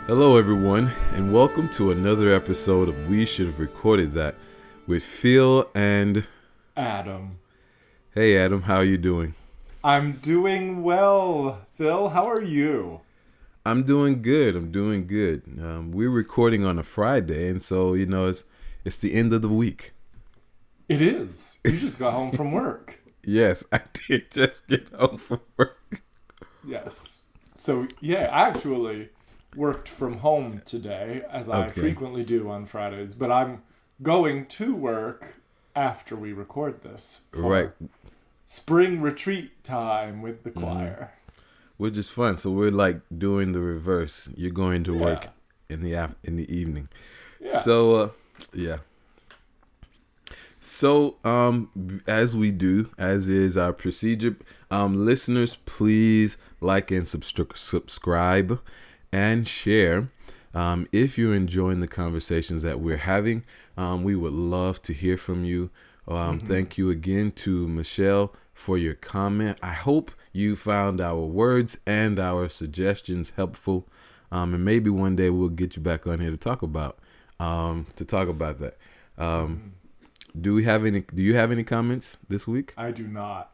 Hello, everyone, and welcome to another episode of We Should Have Recorded That with Phil and Adam. Hey, Adam, how are you doing? I'm doing well. Phil, how are you? I'm doing good. We're recording on a Friday, and so it's the end of the week. It is. You just got home from work. Yes, I did just get home from work. Yes. So, yeah, I actually worked from home today, as I frequently do on Fridays, but I'm going to work after we record this. Right. Spring retreat time with the choir. Which is fun. So we're like doing the reverse. You're going to work in the evening. Yeah. So, yeah. So, as we do, as is our procedure, listeners, please like and subscribe and share. If you're enjoying the conversations that we're having, we would love to hear from you. Thank you again to Michelle for your comment. I hope you found our words and our suggestions helpful, and maybe one day we'll get you back on here to talk about that. Do you have any comments this week? I do not.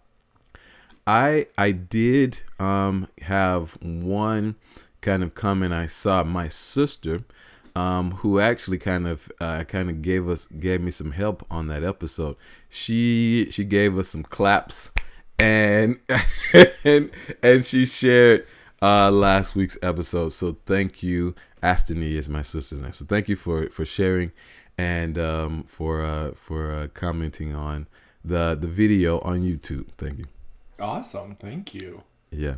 I did have one kind of comment. I saw my sister, who actually kind of gave me some help on that episode. She gave us some claps and and she shared last week's episode. So thank you. Astony is my sister's name. So thank you for sharing and for commenting on the video on YouTube. Thank you. Awesome. Thank you. Yeah.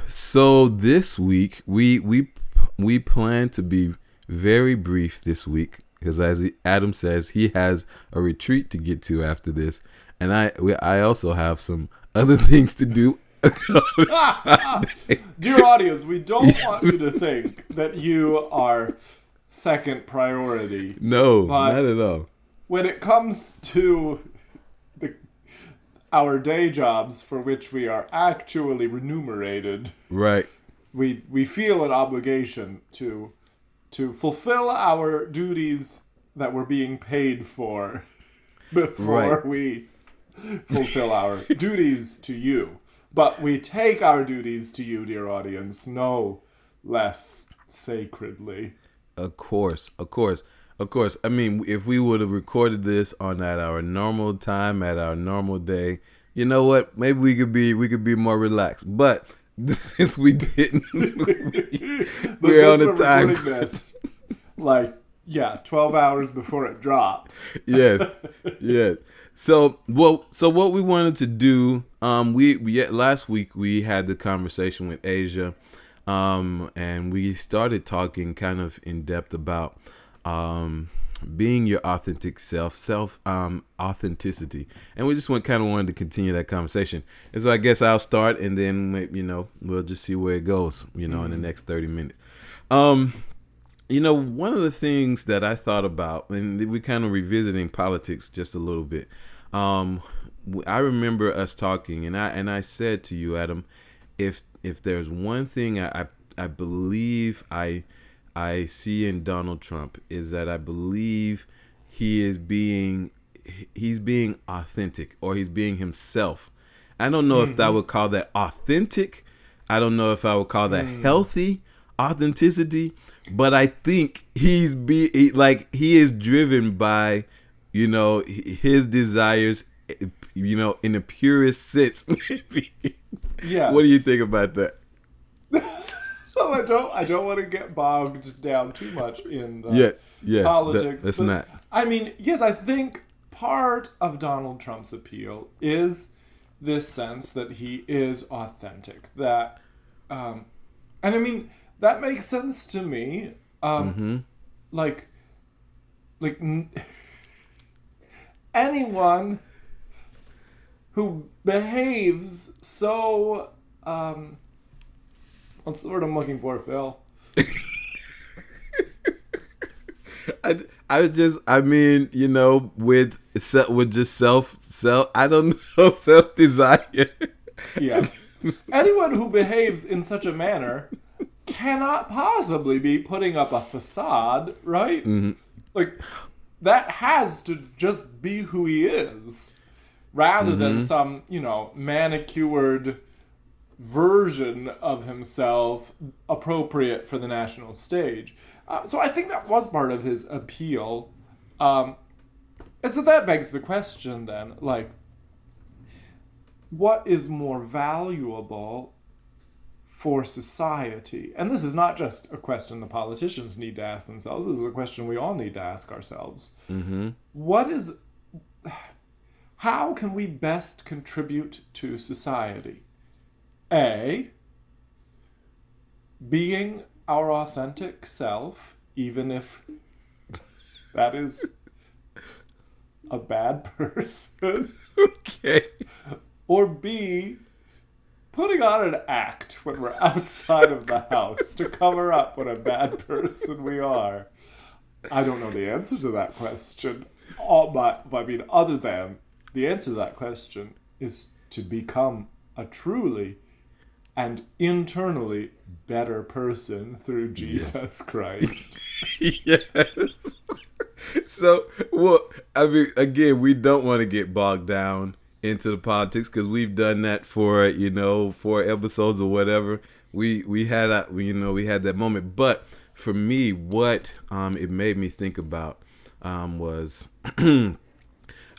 So this week we plan to be very brief this week because, as Adam says, he has a retreat to get to after this, and I also have some other things to do. Dear audience, we don't want you to think that you are second priority. No, not at all. When it comes to our day jobs for which we are actually remunerated, right? We feel an obligation to fulfill our duties that we're being paid for before we fulfill our duties to you. But we take our duties to you, dear audience, no less sacredly. Of course. I mean, if we would have recorded this at our normal time, at our normal day, you know what? Maybe we could be more relaxed. But since we didn't, we're on a time. This, 12 hours before it drops. Yes. So what we wanted to do, we last week we had the conversation with Asia, and we started talking kind of in depth about being your authentic self authenticity, and we just wanted to continue that conversation. And so I guess I'll start, and then we'll just see where it goes. In the next 30 minutes. One of the things that I thought about, and we kind of revisiting politics just a little bit. I remember us talking, and I said to you, Adam, if there's one thing I believe I see in Donald Trump is that I believe he's being authentic, or he's being himself. I don't know if I would call that authentic. I don't know if I would call that healthy authenticity, but I think he is driven by, his desires, in the purest sense. Yeah. What do you think about that? Well, I don't want to get bogged down too much in the politics. That's not. I mean, yes, I think part of Donald Trump's appeal is this sense that he is authentic. That, and I mean, that makes sense to me. Like anyone who behaves so, what's the word I'm looking for, Phil? with just self, I don't know, self-desire. Yeah. Anyone who behaves in such a manner cannot possibly be putting up a facade, right? Mm-hmm. Like, that has to just be who he is, rather than Mm-hmm. some, manicured version of himself appropriate for the national stage. So I think that was part of his appeal. And so that begs the question then, like, what is more valuable for society? And this is not just a question the politicians need to ask themselves. This is a question we all need to ask ourselves. Mm-hmm. How can we best contribute to society? A, being our authentic self, even if that is a bad person. Okay. Or B, putting on an act when we're outside of the house to cover up what a bad person we are. I don't know the answer to that question. Other than the answer to that question is to become a truly and internally better person through Jesus Christ. Yes. So, well, I mean, again, we don't want to get bogged down into the politics because we've done that for 4 episodes or whatever. We had that moment, but for me, what it made me think about was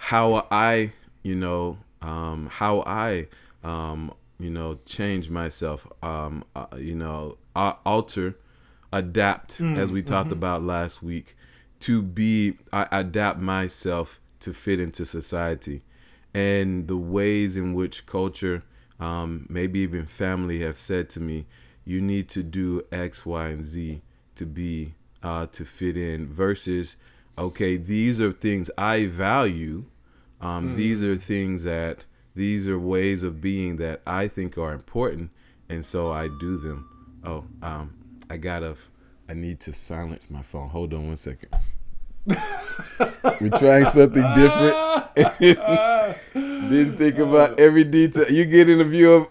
how I change myself, alter, adapt, as we talked about last week, I adapt myself to fit into society, and the ways in which culture, maybe even family, have said to me, you need to do X, Y, and Z to fit in, versus, okay, these are things I value. These are ways of being that I think are important, and so I do them. Oh, I need to silence my phone. Hold on one second. We're trying something different. Didn't think about every detail. You get in a view of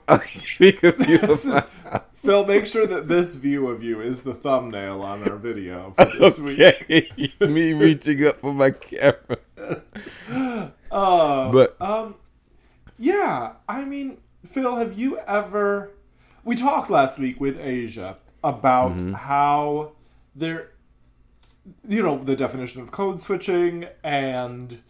Phil, make sure that this view of you is the thumbnail on our video for this week. Me reaching up for my camera. Yeah, I mean, Phil, have you ever... We talked last week with Asia about how the definition of code switching, and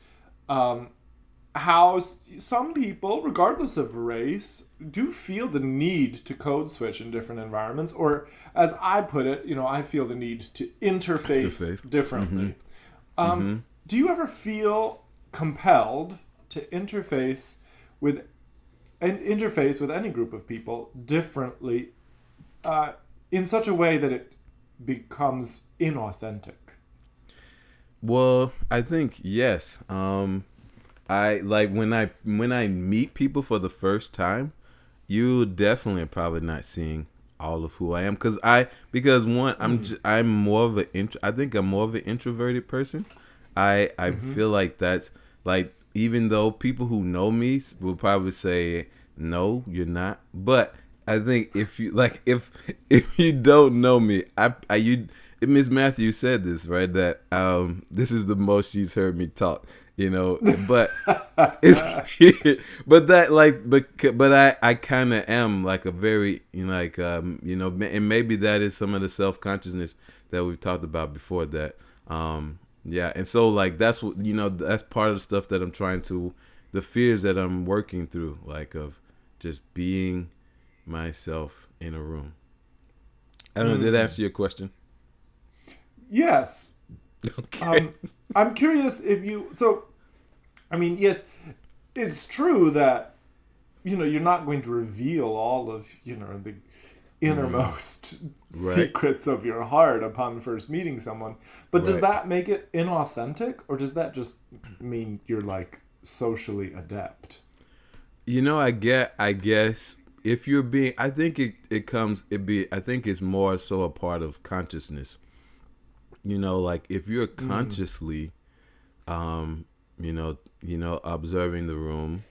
how some people, regardless of race, do feel the need to code switch in different environments, or as I put it, I feel the need to interface differently. Do you ever feel compelled to interface with any group of people differently, in such a way that it becomes inauthentic? Well, I think yes. I like when I meet people for the first time, you definitely are probably not seeing all of who I am, because one, I'm more of I think I'm more of an introverted person. I feel like that's like, even though people who know me will probably say no, you're not, but I think if you don't know me, Miss Matthews said this, right, that this is the most she's heard me talk, but it's but I kind of am like a very and maybe that is some of the self-consciousness that we've talked about before, that and so like that's what that's part of the stuff that I'm trying to, the fears that I'm working through, like of just being myself in a room. I don't know, did I answer your question? Yes. Okay. I'm curious if you... So, I mean, yes, it's true that, you're not going to reveal all of, the innermost secrets of your heart upon first meeting someone. But does that make it inauthentic? Or does that just mean you're, like, socially adept? I guess if you're being... I think I think it's more so a part of consciousness. Like if you're consciously, observing the room,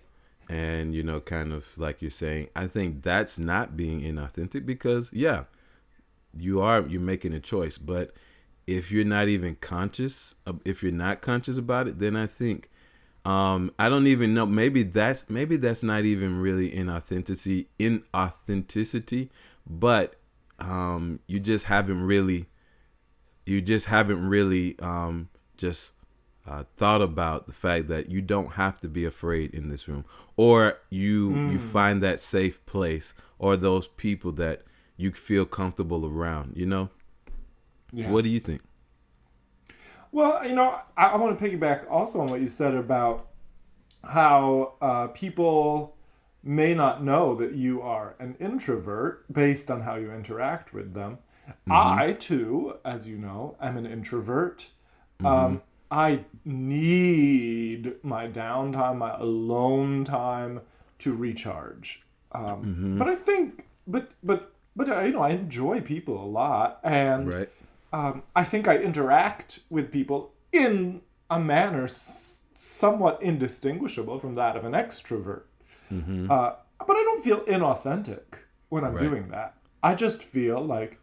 and kind of like you're saying, I think that's not being inauthentic, because you're making a choice. But if you're not even conscious, if you're not conscious about it, then I think I don't even know. Maybe that's not even really inauthenticity, but you just haven't really just thought about the fact that you don't have to be afraid in this room, or you find that safe place, or those people that you feel comfortable around. Yes. What do you think? Well, I want to piggyback also on what you said about how people may not know that you are an introvert based on how you interact with them. I, too, as you know, am an introvert. I need my downtime, my alone time to recharge. But I think, I enjoy people a lot, and Right. I think I interact with people in a manner somewhat indistinguishable from that of an extrovert. But I don't feel inauthentic when I'm Right. doing that. I just feel like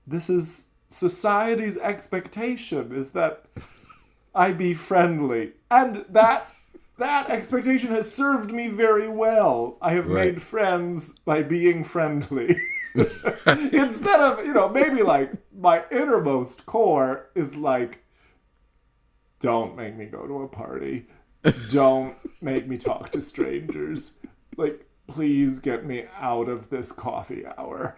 this is society's expectation, is that I be friendly. And that expectation has served me very well. I have Right. made friends by being friendly. Instead of, maybe like my innermost core is like, don't make me go to a party. Don't make me talk to strangers. Like, please get me out of this coffee hour.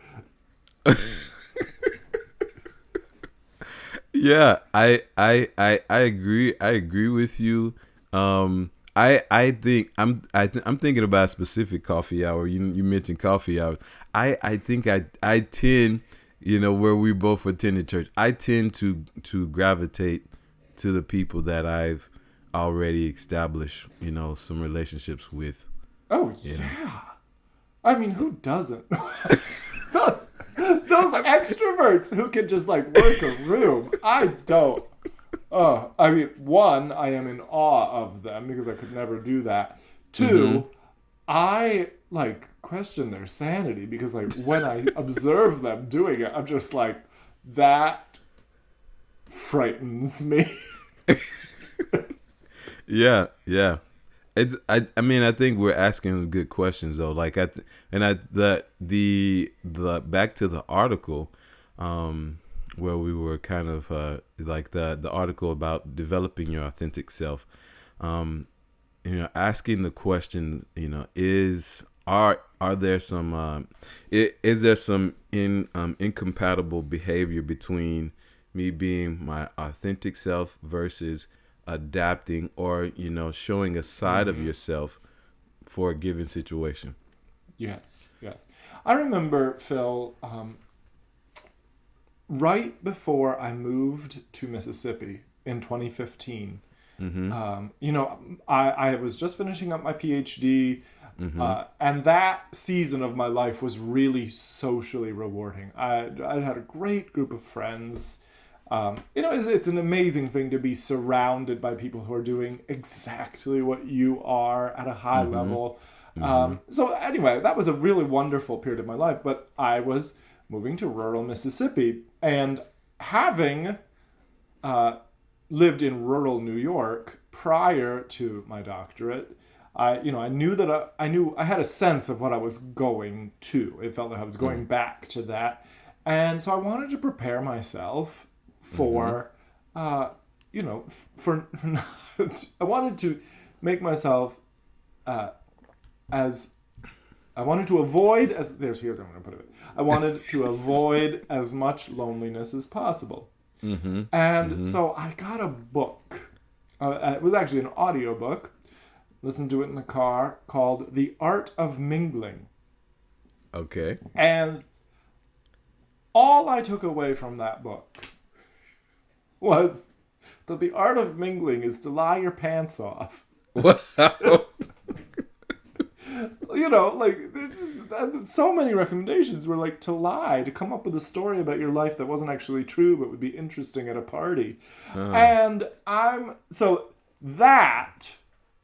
Yeah, I agree. I agree with you. I think I'm thinking about a specific coffee hour. You mentioned coffee hour. I think I tend, where we both attended church, I tend to gravitate to the people that I've already established, some relationships with. Oh, yeah. I mean, who doesn't? Those extroverts who can just like work a room. I don't. I mean, one, I am in awe of them because I could never do that. Two, I like question their sanity because like when I observe them doing it, I'm just like, that frightens me. Yeah, yeah. I mean, I think we're asking good questions though. Like the back to the article, where we were kind of like the article about developing your authentic self. Asking the question, are there some is there some incompatible behavior between me being my authentic self versus adapting or showing a side of yourself for a given situation? Yes. I remember, Phil, right before I moved to Mississippi in 2015, I was just finishing up my PhD, and that season of my life was really socially rewarding. I had a great group of friends. It's an amazing thing to be surrounded by people who are doing exactly what you are at a high level. So anyway, that was a really wonderful period of my life, but I was moving to rural Mississippi, and having lived in rural New York prior to my doctorate, I knew I had a sense of what I was going to. It felt like I was going back to that, and so I wanted to prepare myself for, I wanted to make myself as I wanted to avoid as here's how I'm going to put it. I wanted to avoid as much loneliness as possible. And so I got a book. It was actually an audiobook. Listened to it in the car, called The Art of Mingling. Okay. And all I took away from that book was that the art of mingling is to lie your pants off. Wow. There's just so many recommendations were like to lie, to come up with a story about your life that wasn't actually true but would be interesting at a party. And that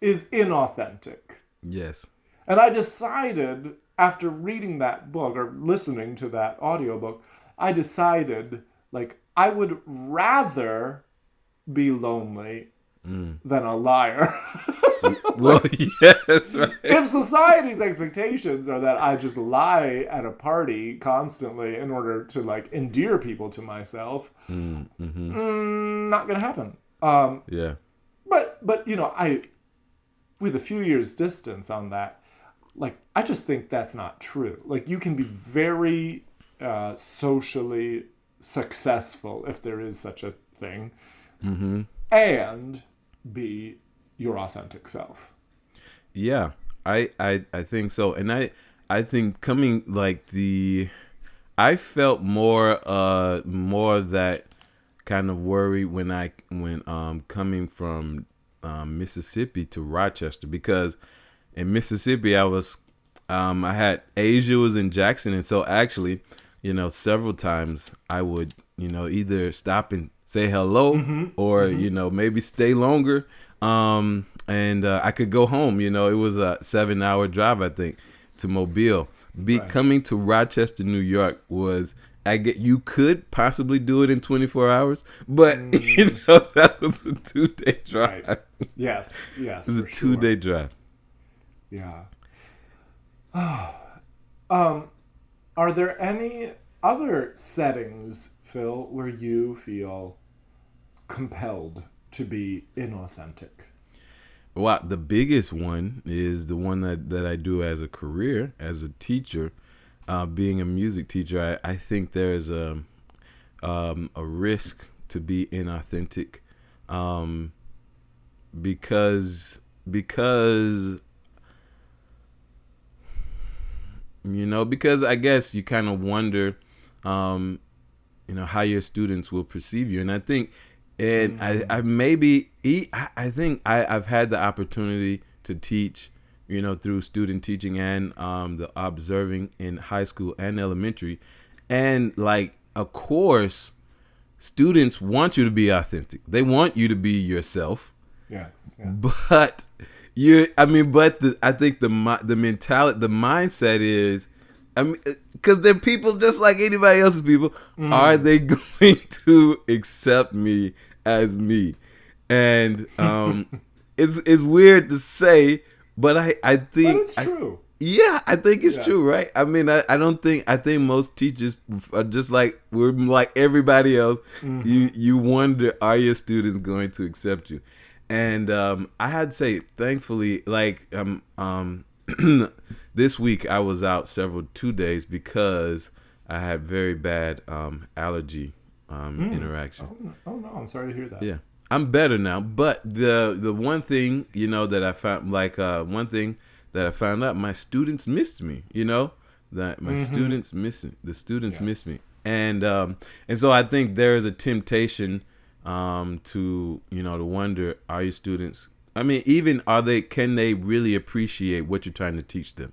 is inauthentic. Yes. And I decided after reading that book or listening to that audiobook I decided, like, I would rather be lonely than a liar. Well, yes, right. If society's expectations are that I just lie at a party constantly in order to, like, endear people to myself, not gonna happen. Yeah. But I, with a few years distance on that, like, I just think that's not true. Like, you can be very socially successful, if there is such a thing, and be your authentic self. Yeah, I think so, and I think coming like I felt more of that kind of worry when coming from Mississippi to Rochester, because in Mississippi I had Asia was in Jackson, and so actually, several times I would either stop and say hello or maybe stay longer. And I could go home. It was a 7-hour drive, I think, to Mobile. Coming to Rochester, New York you could possibly do it in 24 hours, but that was a 2-day drive. Right. Yes, It was a 2-day drive. Yeah. Are there any other settings, Phil, where you feel compelled to be inauthentic? Well, the biggest one is the one that I do as a career, as a teacher, being a music teacher. I think there's a risk to be inauthentic, because I guess you kind of wonder, how your students will perceive you, and I think. And I think I've had the opportunity to teach, through student teaching and the observing in high school and elementary. And like, of course, students want you to be authentic. They want you to be yourself. Yes. But I think the mentality, the mindset is, because they're people just like anybody else's people. Are they going to accept me as me? And it's weird to say, but I think but it's true. I think it's true, right? I think most teachers are just like we're like everybody else. You wonder, are your students going to accept you? And I had to say, thankfully, like this week I was out 2 days because I had very bad allergy interaction. Oh no, I'm sorry to hear that. Yeah, I'm better now. But the one thing that I found, like one thing that I found out, my students missed me. That my students miss me, and so I think there is a temptation to wonder, are your students? I mean, even can they really appreciate what you're trying to teach them?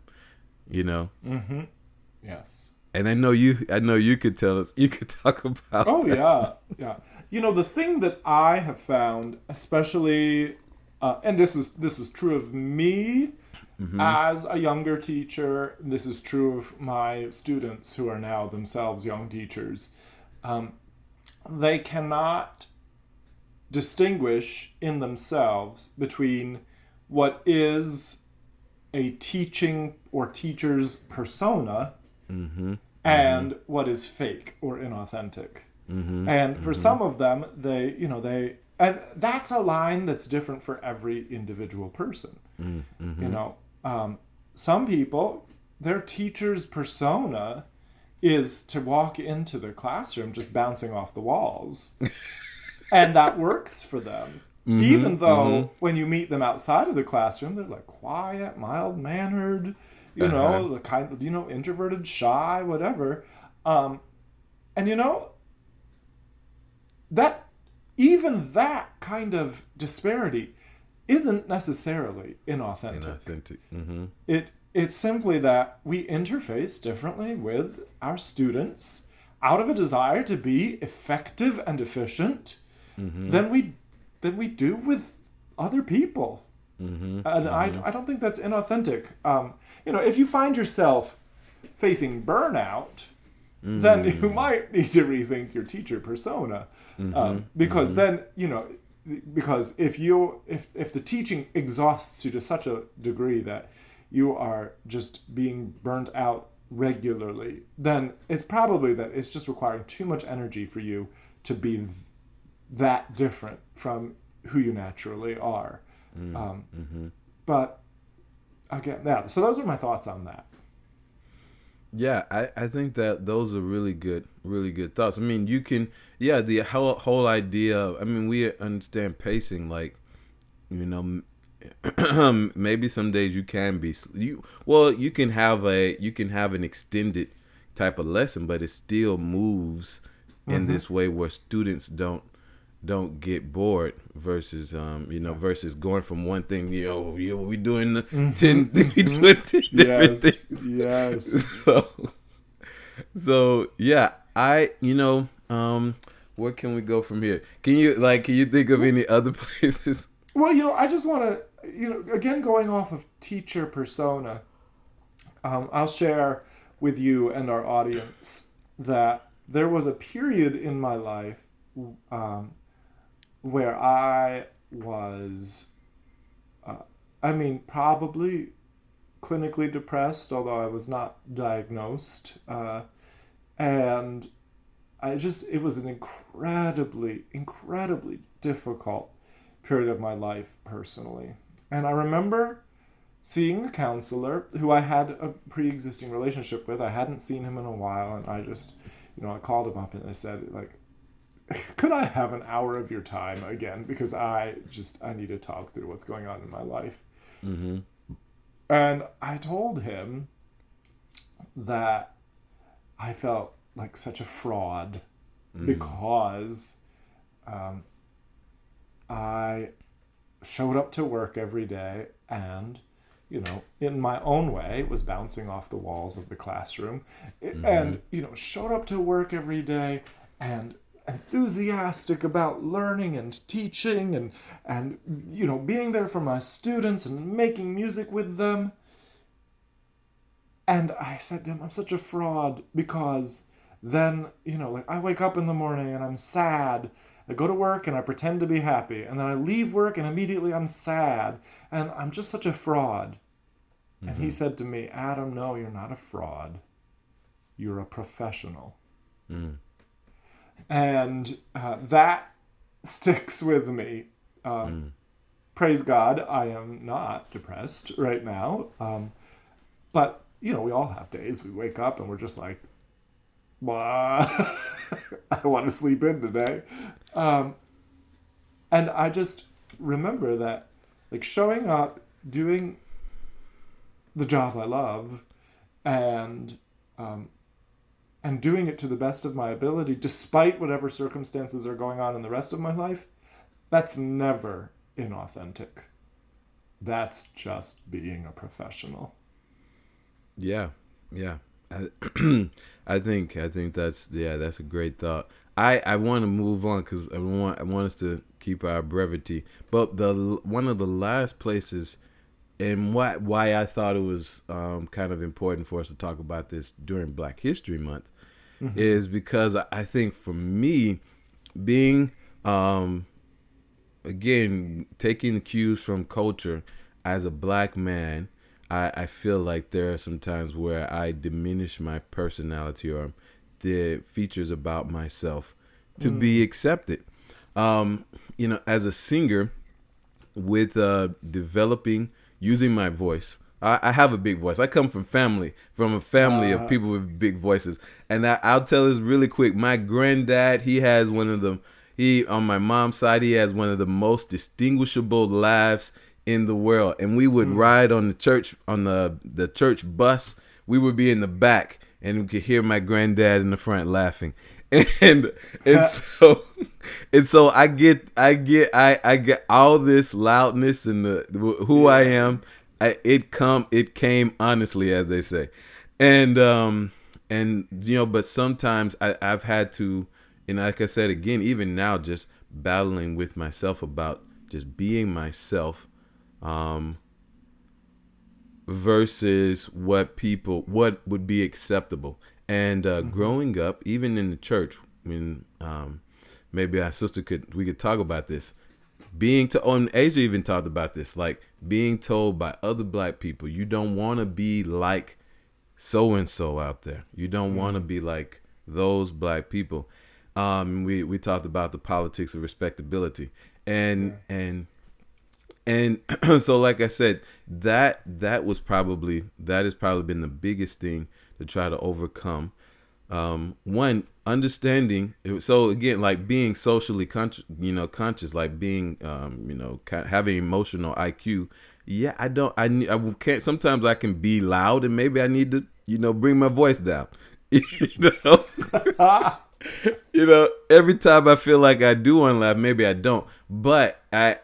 Yes. And I know you could tell us. You could talk about. Oh yeah. The thing that I have found, especially, and this was true of me as a younger teacher. This is true of my students who are now themselves young teachers. They cannot distinguish in themselves between what is a teaching or teacher's persona and what is fake or inauthentic. And for some of them, and that's a line that's different for every individual person. Some people, their teacher's persona is to walk into their classroom just bouncing off the walls. And that works for them. Even though when you meet them outside of the classroom, they're like quiet, mild-mannered, the kind of, introverted, shy, whatever. And that even that kind of disparity isn't necessarily inauthentic. It's simply that we interface differently with our students out of a desire to be effective and efficient than we do with other people. And I don't think that's inauthentic. If you find yourself facing burnout, then you might need to rethink your teacher persona. Because then, because if the teaching exhausts you to such a degree that you are just being burnt out regularly, then it's probably that it's just requiring too much energy for you to be that different from who you naturally are. But again, yeah, so those are my thoughts on that. Yeah, I think that those are really good thoughts. I mean, you can, the whole idea of, I mean, we understand pacing, like, maybe some days you can be, you can have an extended type of lesson, but it still moves in this way where students don't get bored versus versus going from one thing, we doing 10 we doing 10 different things. Yes. So yeah, where can we go from here? Can you think of any other places? Well, I just want to, again, going off of teacher persona, I'll share with you and our audience that there was a period in my life where I was, probably clinically depressed, although I was not diagnosed. And it was an incredibly, incredibly difficult period of my life personally. And I remember seeing a counselor who I had a pre-existing relationship with. I hadn't seen him in a while, and I just, I called him up and I said, like, could I have an hour of your time again? Because I need to talk through what's going on in my life. And I told him that I felt like such a fraud because I showed up to work every day and, in my own way, was bouncing off the walls of the classroom and, showed up to work every day and enthusiastic about learning and teaching and being there for my students and making music with them. And I said to him, I'm such a fraud because then, I wake up in the morning and I'm sad. I go to work and I pretend to be happy. And then I leave work and immediately I'm sad. And I'm just such a fraud. And he said to me, Adam, no, you're not a fraud. You're a professional. And that sticks with me. Praise God, I am not depressed right now. But, we all have days we wake up and we're just like, I want to sleep in today. And I just remember that, like, showing up, doing the job I love, and doing it to the best of my ability, despite whatever circumstances are going on in the rest of my life, that's never inauthentic. That's just being a professional. Yeah. I think that's a great thought. I want to move on because I want us to keep our brevity. But one of the last places, and why I thought it was kind of important for us to talk about this during Black History Month, is because I think for me, being again taking cues from culture as a Black man, I feel like there are some times where I diminish my personality or the features about myself to be accepted. As a singer, with using my voice. I have a big voice. I come from a family of people with big voices. And I'll tell this really quick. My granddad, on my mom's side, he has one of the most distinguishable laughs in the world. And we would ride on the church bus. We would be in the back and we could hear my granddad in the front laughing. And so I get all this loudness and who I am. It came honestly, as they say, and but sometimes I've had to, like I said again, even now, just battling with myself about just being myself, versus what would be acceptable. And growing up, even in the church, I mean, maybe our sister we could talk about this. Being to, and Asia even talked about this, like being told by other black people, you don't want to be like so and so out there. You don't want to be like those black people. We talked about the politics of respectability, and so like I said, that has probably been the biggest thing to try to overcome. One, understanding. So again, like being socially conscious, like being, having emotional IQ. Yeah, I can't. Sometimes I can be loud, and maybe I need to, bring my voice down. Every time I feel like I do want to laugh, maybe I don't. But I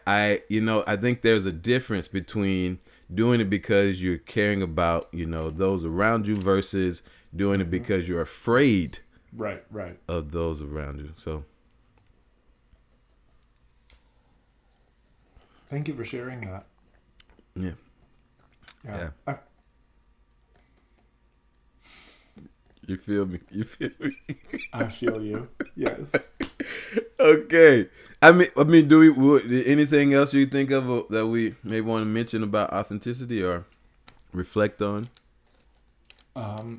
think there's a difference between doing it because you're caring about, those around you versus doing it because you're afraid right of those around you. So thank you for sharing that. Yeah. You feel me? I feel you. Yes. Okay. I mean, do we anything else you think of that we may want to mention about authenticity or reflect on? I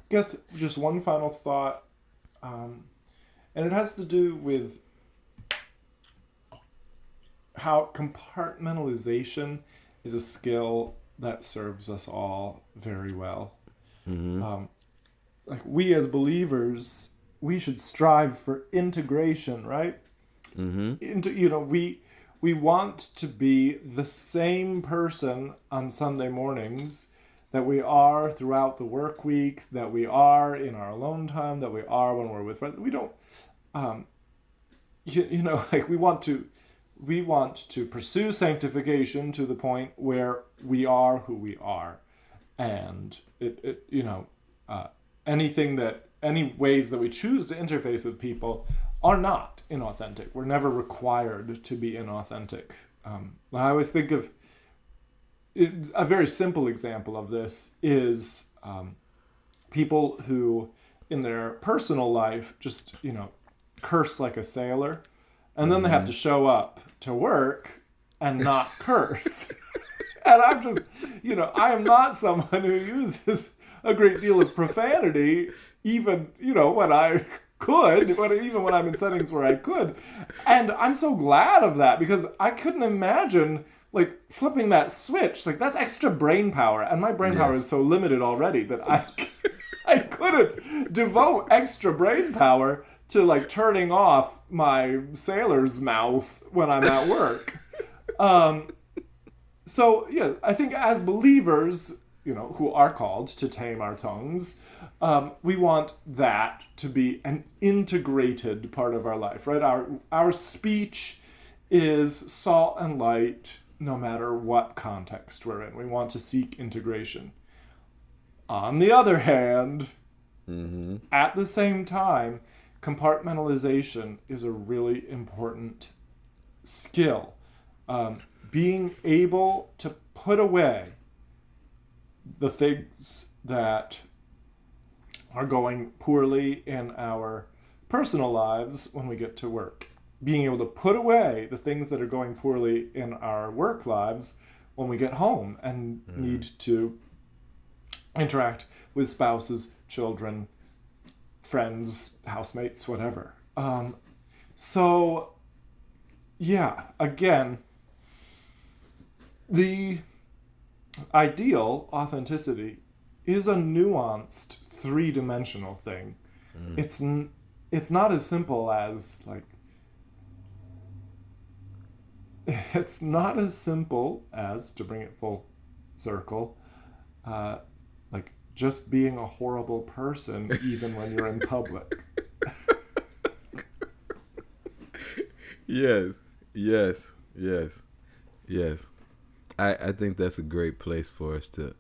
guess just one final thought, and it has to do with how compartmentalization is a skill that serves us all very well. Like we as believers, we should strive for integration, right? We want to be the same person on Sunday mornings that we are throughout the work week, that we are in our alone time, that we are when we're with friends. We don't, like we want to pursue sanctification to the point where we are who we are, and any ways that we choose to interface with people are not inauthentic. We're never required to be inauthentic. I always think of a very simple example of this is people who in their personal life just, curse like a sailor, and then they have to show up to work and not curse. And I'm just, I am not someone who uses a great deal of profanity, even, when I could, even when I'm in settings where I could. And I'm so glad of that, because I couldn't imagine like flipping that switch. Like that's extra brain power, and my brain power is so limited already that I couldn't devote extra brain power to like turning off my sailor's mouth when I'm at work. So yeah, I think as believers, who are called to tame our tongues, we want that to be an integrated part of our life, right? Our speech is salt and light, no matter what context we're in. We want to seek integration. On the other hand, at the same time, compartmentalization is a really important skill. Being able to put away the things that are going poorly in our personal lives when we get to work. Being able to put away the things that are going poorly in our work lives when we get home and need to interact with spouses, children, friends, housemates, whatever. So, yeah, again, the ideal authenticity is a nuanced, three-dimensional thing. It's not as simple as it's not as simple as, to bring it full circle, like just being a horrible person even when you're in public. Yes. I think that's a great place for us to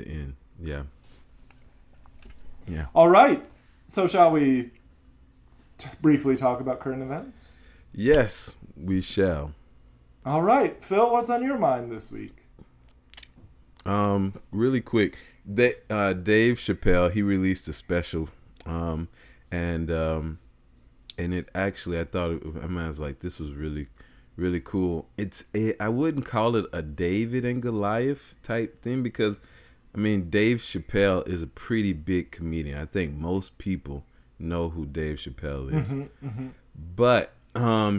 end. Yeah. All right. So shall we briefly talk about current events? Yes, we shall. All right. Phil, what's on your mind this week? Really quick. Dave Chappelle, he released a special, um, and it actually, I was like, this was really, really cool. I wouldn't call it a David and Goliath type thing because, I mean, Dave Chappelle is a pretty big comedian. I think most people know who Dave Chappelle is, but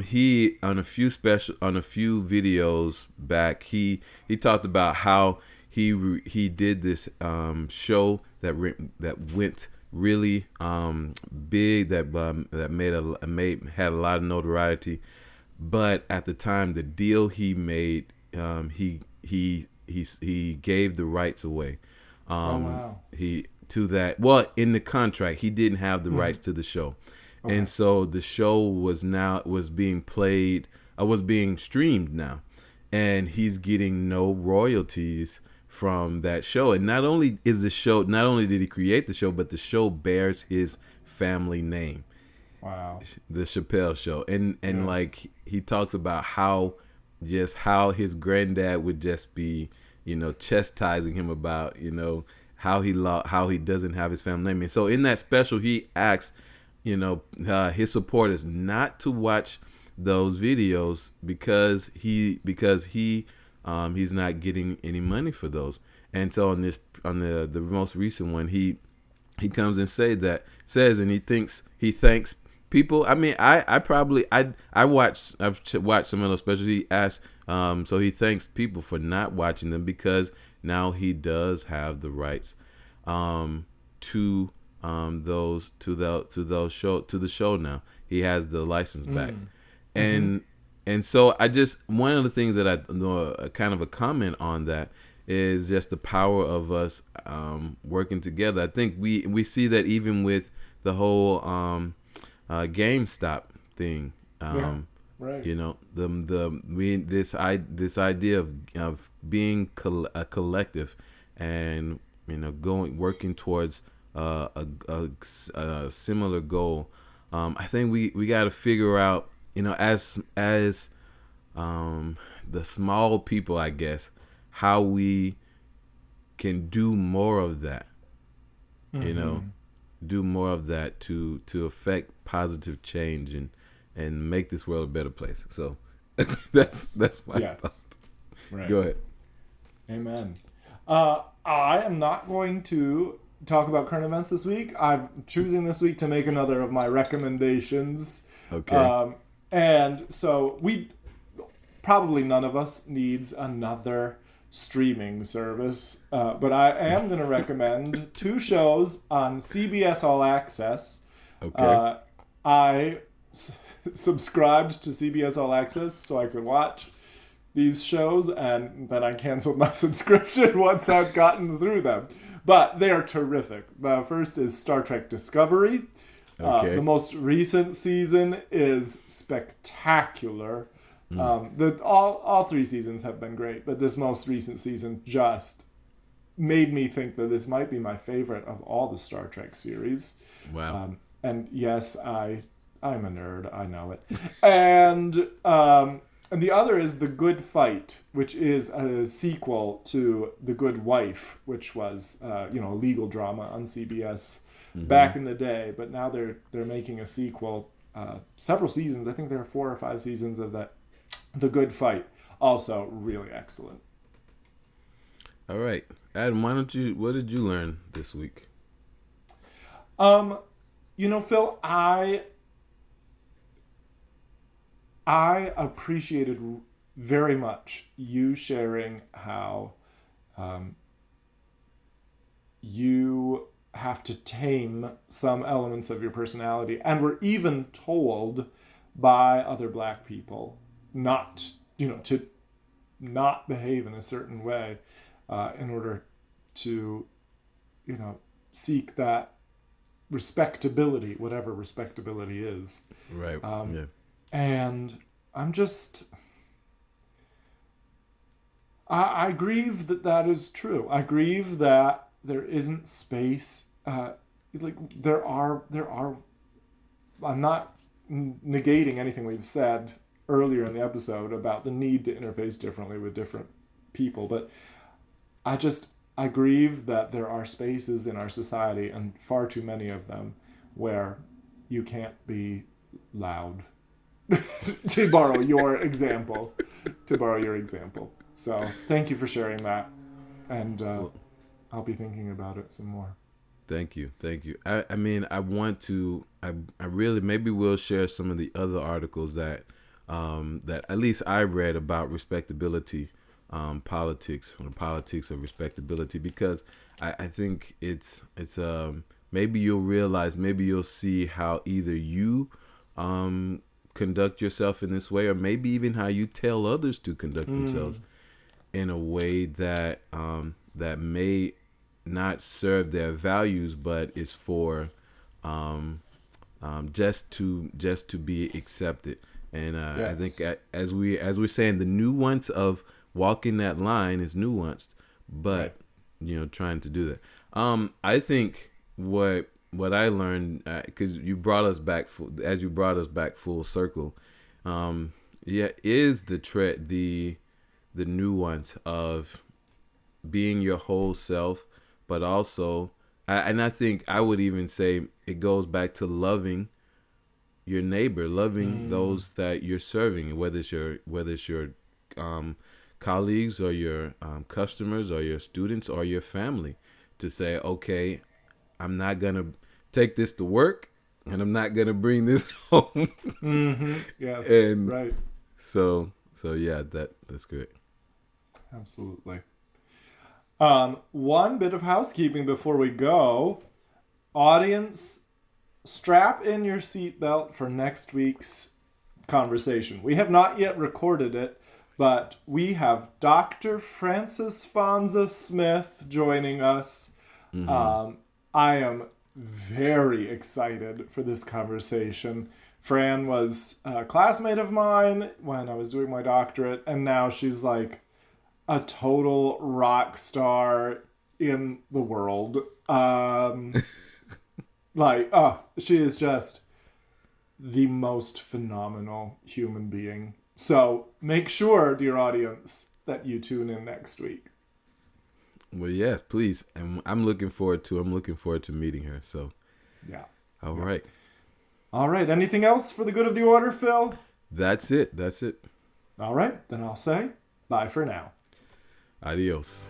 he on a few videos back, he talked about how he did this show that went really big, that had a lot of notoriety, but at the time the deal he made, he gave the rights away. Oh wow. He to that well in the contract he didn't have the rights to the show. Okay. And so the show was being played, was being streamed now, and he's getting no royalties from that show. And not only did he create the show, but the show bears his family name. Wow. The Chappelle Show, and Yes. like he talks about how his granddad would just be, chastising him about, how he doesn't have his family name. And so in that special, he asks, his supporters not to watch those videos because he's not getting any money for those. And so on the most recent one, he comes and says he thanks people. I mean, I've watched some of those specials. He asks, so he thanks people for not watching them because now he does have the rights to the show now. He has the license back. And so one of the things that I know, kind of a comment on that, is just the power of us working together. I think we see that even with the whole GameStop thing. Right. This idea of being a collective, and working towards a similar goal. I think we got to figure out, as the small people, I guess, how we can do more of that. Do more of that to affect positive change and make this world a better place. So that's my thought. Right. Go ahead. Amen. I am not going to talk about current events this week. I'm choosing this week to make another of my recommendations. Okay. And so probably none of us needs another streaming service, but I am going to recommend two shows on CBS All Access. Okay. I subscribed to CBS All Access so I could watch these shows, and then I canceled my subscription once I'd gotten through them. But they're terrific. The first is Star Trek Discovery. Okay. The most recent season is spectacular. All three seasons have been great, but this most recent season just made me think that this might be my favorite of all the Star Trek series. Wow. And yes, I'm a nerd. I know it. And the other is The Good Fight, which is a sequel to The Good Wife, which was a legal drama on CBS back in the day. But now they're making a sequel, several seasons. I think there are 4 or 5 seasons of that. The Good Fight, also really excellent. All right, Adam, what did you learn this week? Phil, I appreciated very much you sharing how you have to tame some elements of your personality, and were even told by other Black people not, to not behave in a certain way in order to, seek that respectability, whatever respectability is. Right. Yeah. And I'm just, I grieve that is true. I grieve that there isn't space. There are. I'm not negating anything we've said earlier in the episode about the need to interface differently with different people, but I grieve that there are spaces in our society, and far too many of them, where you can't be loud. To borrow your example. So thank you for sharing that. And Well, I'll be thinking about it some more. thank you, thank you. I mean, I want to. I really maybe we'll share some of the other articles that that at least I read about respectability, politics, or the politics of respectability, because I think it's maybe you'll realize, maybe you'll see how either you conduct yourself in this way, or maybe even how you tell others to conduct themselves in a way that that may not serve their values, but is for just to be accepted. And I think Yes. as we're saying, the nuance of walking that line is nuanced, but trying to do that. I think what I learned, because you brought us back full circle, is the nuance of being your whole self, but also, and I think I would even say it goes back to loving your neighbor, loving those that you're serving, whether it's your colleagues, or your customers, or your students, or your family, to say, okay, I'm not gonna take this to work, and I'm not gonna bring this home. Yes. And Right. so yeah, that's great. Absolutely. One bit of housekeeping before we go. Audience, strap in your seatbelt for next week's conversation. We have not yet recorded it, but we have Dr. Francis Fonza Smith joining us. I am very excited for this conversation. Fran was a classmate of mine when I was doing my doctorate, and now she's like a total rock star in the world. She is just the most phenomenal human being. So make sure, dear audience, that you tune in next week. Well, yes, please. And I'm looking forward to meeting her. So, Yeah. all right. All right. Anything else for the good of the order, Phil? That's it. All right. Then I'll say bye for now. Adios.